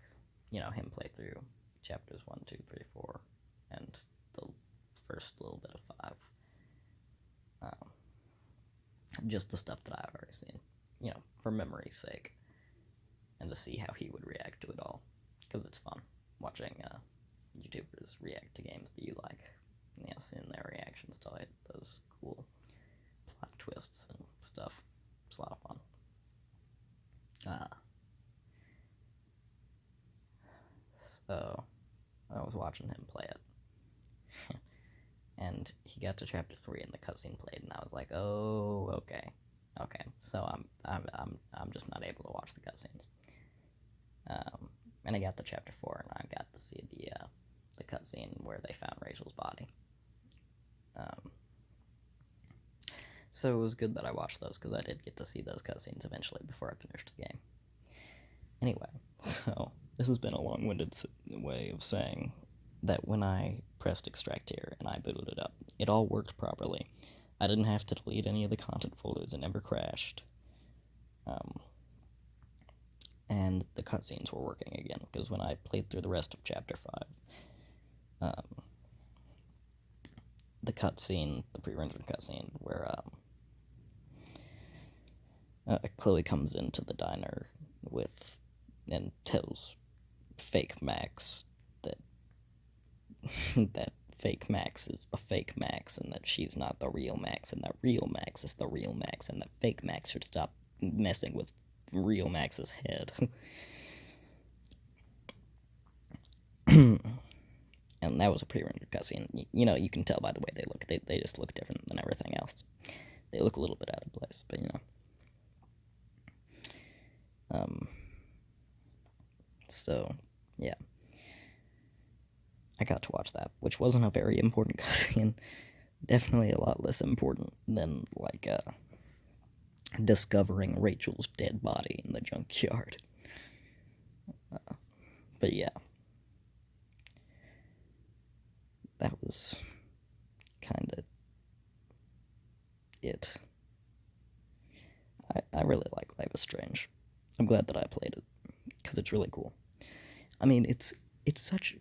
him play through chapters 1, 2, 3, 4, and the first little bit of 5. Just the stuff that I've already seen, for memory's sake, and to see how he would react to it all, because it's fun watching YouTubers react to games that you like, and seeing their reactions to it, those cool plot twists and stuff. It's a lot of fun. So I was watching him play it. And he got to chapter 3 and the cutscene played, and I was like, "Oh, okay. So I'm just not able to watch the cutscenes." And I got to chapter 4, and I got to see the cutscene where they found Rachel's body. So it was good that I watched those, because I did get to see those cutscenes eventually before I finished the game. Anyway, so this has been a long-winded way of saying that when I pressed extract here and I booted it up, it all worked properly. I didn't have to delete any of the content folders, it never crashed. And the cutscenes were working again, because when I played through the rest of Chapter 5, the cutscene, the pre-rendered cutscene, where Chloe comes into the diner and tells fake Max that that fake Max is a fake Max, and that she's not the real Max, and that real Max is the real Max, and that fake Max should stop messing with real Max's head. And that was a pre-rendered cutscene. You can tell by the way they look. They just look different than everything else. They look a little bit out of place, but So, yeah. I got to watch that, which wasn't a very important cutscene. Definitely a lot less important than, like, discovering Rachel's dead body in the junkyard. But yeah. That was kind of it. I really like Life is Strange. I'm glad that I played it, because it's really cool. I mean, it's such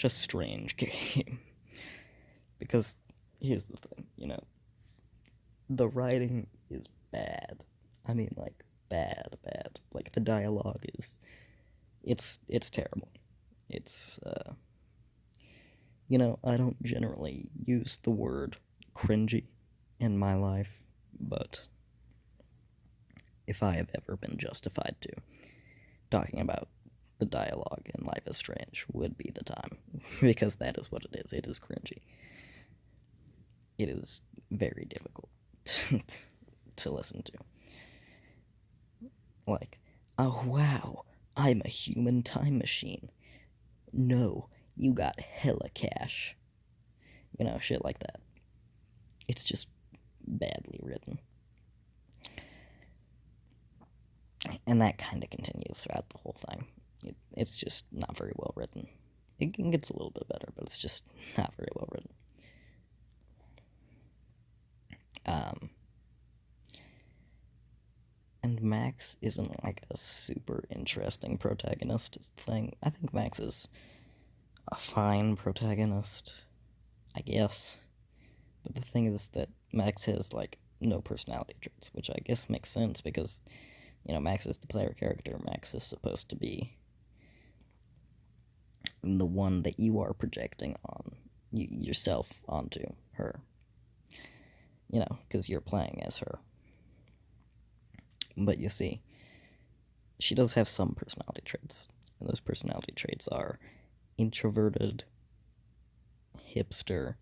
a strange game, because here's the thing, the writing is bad. I mean, like, bad. Like, the dialogue is, it's terrible. It's, I don't generally use the word cringy in my life, but if I have ever been justified to, talking about the dialogue in Life is Strange would be the time, because that is what it is. It is cringy. It is very difficult to listen to. Like, "Oh wow, I'm a human time machine. No, you got hella cash." Shit like that. It's just badly written. And that kind of continues throughout the whole thing. It's just not very well written. It gets a little bit better, but it's just not very well written. And Max isn't, like, a super interesting protagonist, is the thing. I think Max is a fine protagonist, I guess. But the thing is that Max has, like, no personality traits, which I guess makes sense, because, Max is the player character. Max is supposed to be the one that you are projecting on yourself onto her, because you're playing as her. But you see, she does have some personality traits, and those personality traits are introverted, hipster,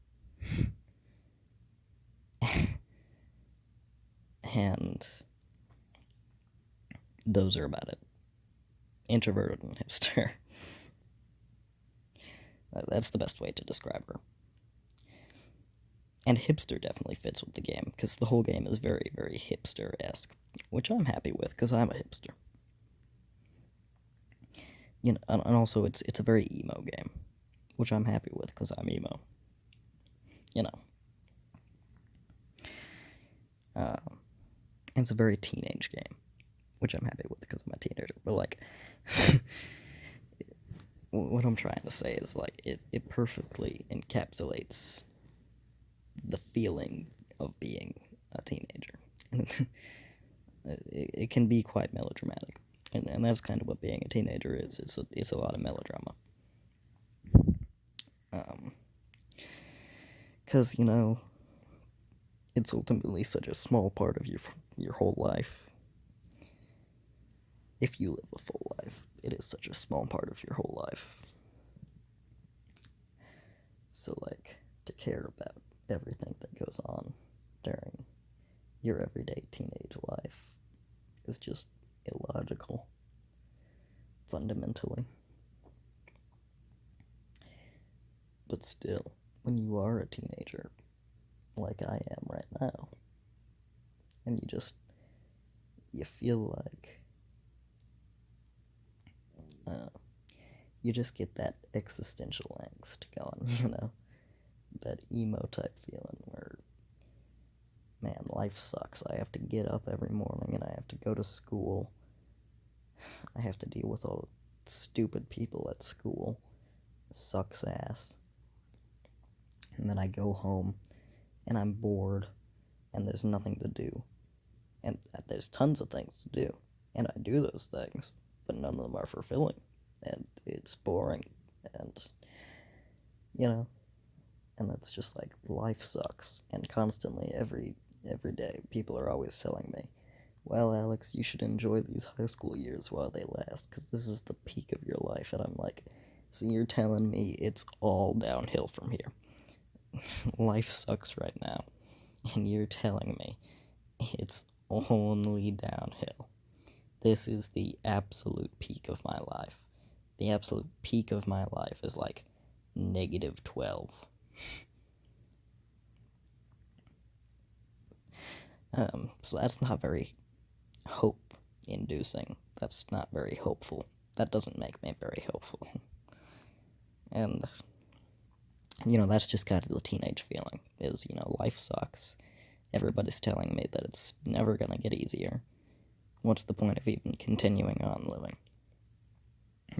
and those are about it. Introverted and hipster. That's the best way to describe her. And hipster definitely fits with the game, because the whole game is very, very hipster-esque, which I'm happy with, because I'm a hipster. And also it's a very emo game, which I'm happy with, because I'm emo. It's a very teenage game, which I'm happy with, because I'm a teenager. But, like, what I'm trying to say is, like, it perfectly encapsulates the feeling of being a teenager. And it can be quite melodramatic. And that's kind of what being a teenager is. It's a lot of melodrama. Because, it's ultimately such a small part of your whole life. If you live a full life, it is such a small part of your whole life. So, like, to care about everything that goes on during your everyday teenage life is just illogical, fundamentally. But still, when you are a teenager, like I am right now, and you feel like you just get that existential angst going, that emo type feeling where, man, life sucks. I have to get up every morning and I have to go to school. I have to deal with all the stupid people at school. It sucks ass. And then I go home and I'm bored and there's nothing to do. And there's tons of things to do. And I do those things, but none of them are fulfilling. And it's boring. And, and it's just like, life sucks. And constantly, every day, people are always telling me, well, Alex, you should enjoy these high school years while they last, because this is the peak of your life. And I'm like, so you're telling me it's all downhill from here. Life sucks right now. And you're telling me it's only downhill. This is the absolute peak of my life. The absolute peak of my life is like -12. So that's not very hope-inducing. That's not very hopeful. That doesn't make me very hopeful. And, that's just kind of the teenage feeling, is, life sucks. Everybody's telling me that it's never gonna get easier. What's the point of even continuing on living?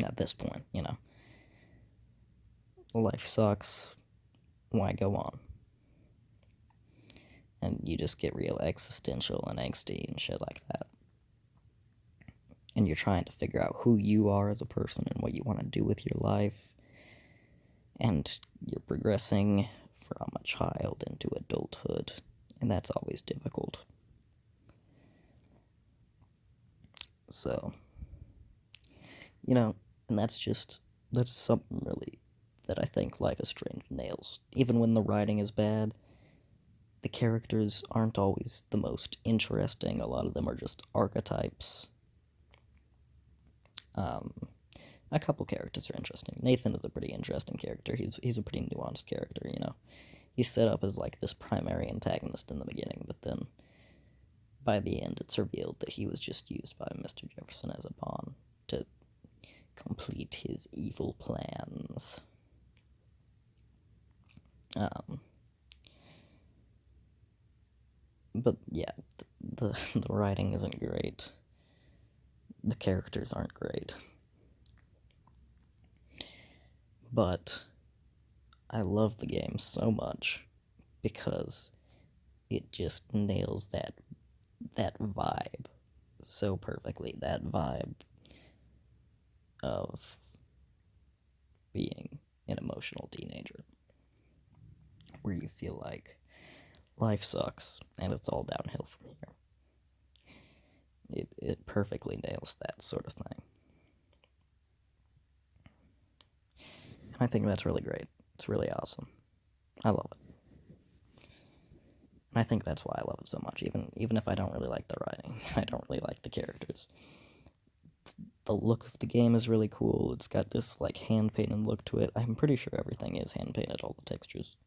At this point, life sucks, why go on? And you just get real existential and angsty and shit like that. And you're trying to figure out who you are as a person and what you want to do with your life. And you're progressing from a child into adulthood, and that's always difficult. So, and that's something really that I think Life is Strange nails. Even when the writing is bad, the characters aren't always the most interesting. A lot of them are just archetypes. A couple characters are interesting. Nathan is a pretty interesting character. He's a pretty nuanced character, He's set up as like this primary antagonist in the beginning, but then by the end it's revealed that he was just used by Mr. Jefferson as a pawn to complete his evil plans. But yeah, the writing isn't great. The characters aren't great. But I love the game so much because it just nails that vibe so perfectly. That vibe of being an emotional teenager. where you feel like life sucks and it's all downhill from here. It perfectly nails that sort of thing. And I think that's really great. It's really awesome. I love it. And I think that's why I love it so much, even if I don't really like the writing. I don't really like the characters. The look of the game is really cool. It's got this like hand-painted look to it. I'm pretty sure everything is hand-painted, all the textures,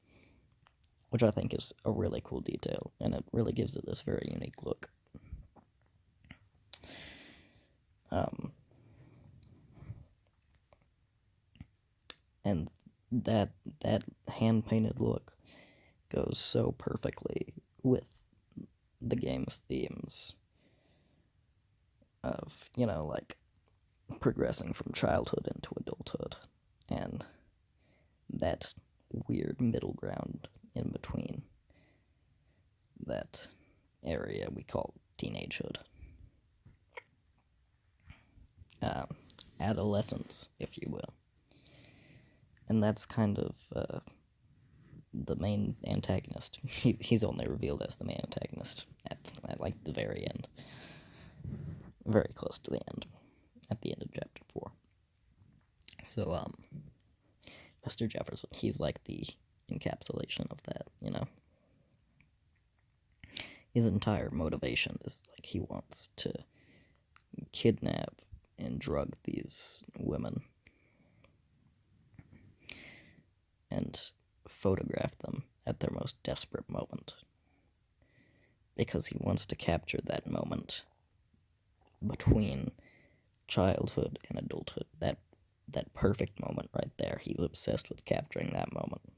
which I think is a really cool detail, and it really gives it this very unique look. And that hand-painted look goes so perfectly with the game's themes of, like progressing from childhood into adulthood, and that weird middle ground in between that area we call teenagehood. Adolescence, if you will. And that's kind of the main antagonist. He's only revealed as the main antagonist at like the very end. Very close to the end. At the end of chapter 4. So, Mr. Jefferson, he's like the encapsulation of that, His entire motivation is like he wants to kidnap and drug these women and photograph them at their most desperate moment, because he wants to capture that moment between childhood and adulthood, that perfect moment right there. He's obsessed with capturing that moment.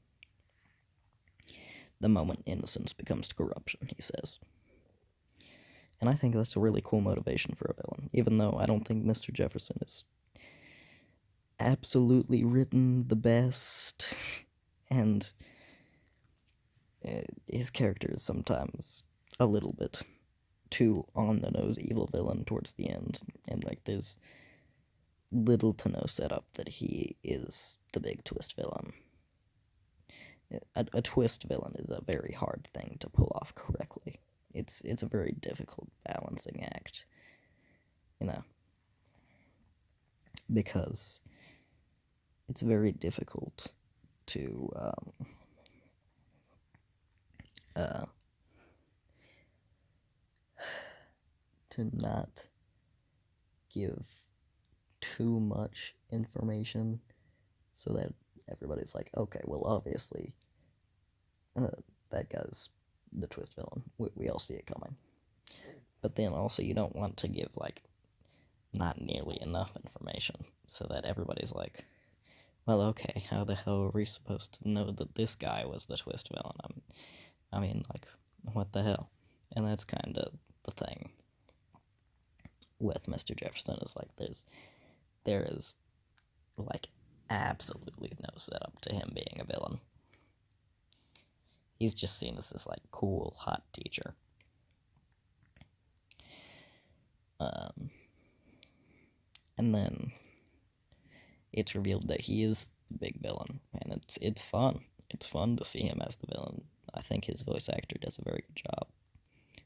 The moment innocence becomes corruption, he says. And I think that's a really cool motivation for a villain, even though I don't think Mr. Jefferson is absolutely written the best, and his character is sometimes a little bit too on-the-nose evil villain towards the end, and like there's little to no setup that he is the big twist villain. A twist villain is a very hard thing to pull off correctly. It's a very difficult balancing act, because it's very difficult to not give too much information so that everybody's like, okay, well, obviously, that guy's the twist villain. We all see it coming. But then also, you don't want to give, like, not nearly enough information so that everybody's like, well, okay, how the hell are we supposed to know that this guy was the twist villain? I mean, like, what the hell? And that's kind of the thing with Mr. Jefferson, is like there is like absolutely no setup to him being a villain. He's just seen as this like cool, hot teacher. And then it's revealed that he is the big villain, and it's fun. It's fun to see him as the villain. I think his voice actor does a very good job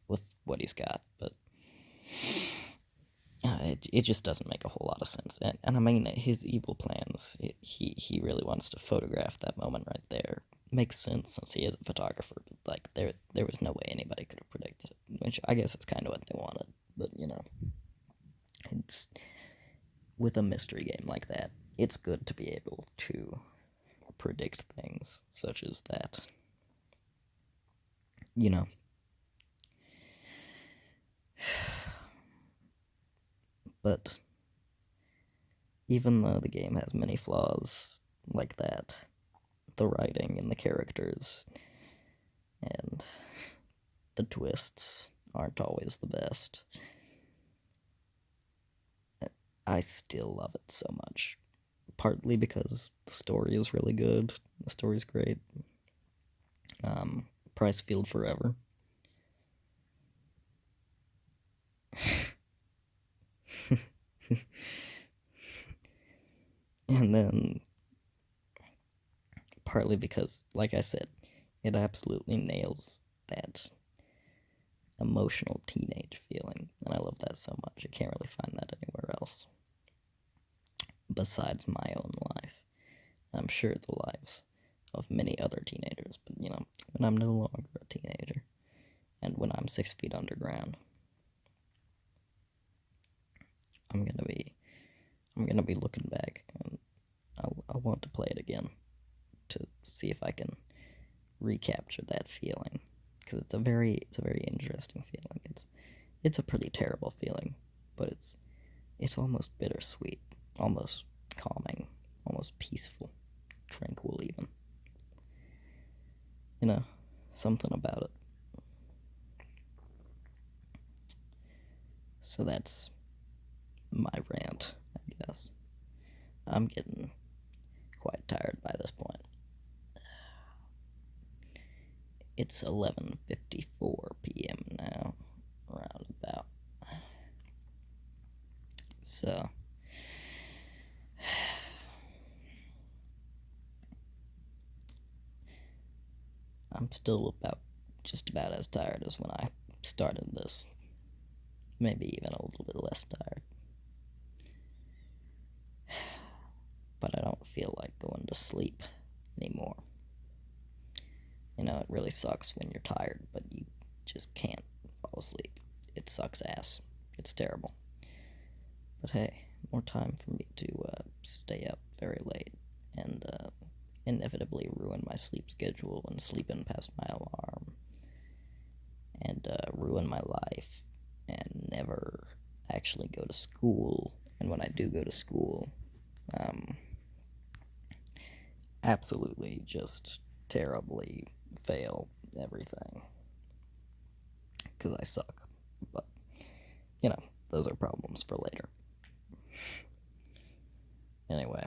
with what he's got, but it just doesn't make a whole lot of sense. And I mean, his evil plans, he really wants to photograph that moment right there. Makes sense since he is a photographer, but like there was no way anybody could have predicted it, which I guess it's kind of what they wanted. But it's with a mystery game like that, it's good to be able to predict things such as that. But even though the game has many flaws like that, the writing and the characters and the twists aren't always the best, I still love it so much. Partly because the story is really good. The story's great. Price Field Forever. And then partly because, like I said, It absolutely nails that emotional teenage feeling, and I love that so much. I can't really find that anywhere else besides my own life. And I'm sure the lives of many other teenagers, but when I'm no longer a teenager, and when I'm 6 feet underground, I'm gonna be looking back, and I want to play it again to see if I can recapture that feeling, because it's a very interesting feeling. It's a pretty terrible feeling, but it's almost bittersweet, almost calming, almost peaceful, tranquil even. Something about it. So that's my rant, I guess. I'm getting quite tired by this point. It's 11:54 p.m. now, around about. So I'm still just about as tired as when I started this. Maybe even a little bit less tired. But I don't feel like going to sleep anymore. It really sucks when you're tired, but you just can't fall asleep. It sucks ass. It's terrible. But hey, more time for me to stay up very late and inevitably ruin my sleep schedule and sleep in past my alarm and ruin my life and never actually go to school. And when I do go to school, absolutely just terribly fail everything because I suck. But, those are problems for later. Anyway,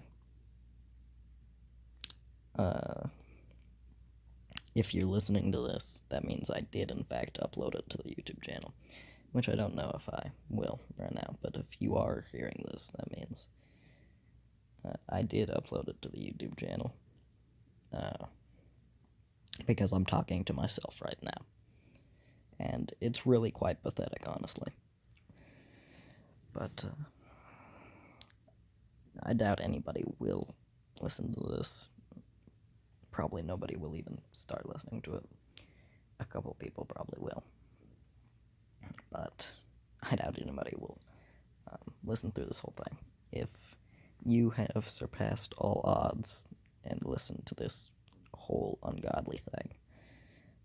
if you're listening to this, that means I did in fact upload it to the YouTube channel, which I don't know if I will right now, but if you are hearing this, that means I did upload it to the YouTube channel, because I'm talking to myself right now, and it's really quite pathetic, honestly. But I doubt anybody will listen to this. Probably nobody will even start listening to it. A couple people probably will. But I doubt anybody will listen through this whole thing. If you have surpassed all odds and listened to this whole ungodly thing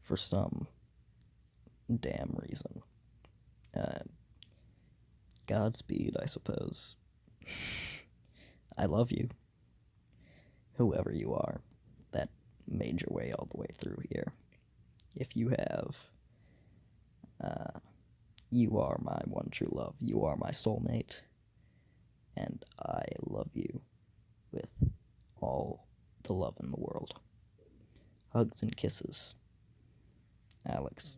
for some damn reason, Godspeed, I suppose. I love you, whoever you are, that made your way all the way through here. If you have, you are my one true love. You are my soulmate, and I love you with all the love in the world. Hugs and kisses, Alex.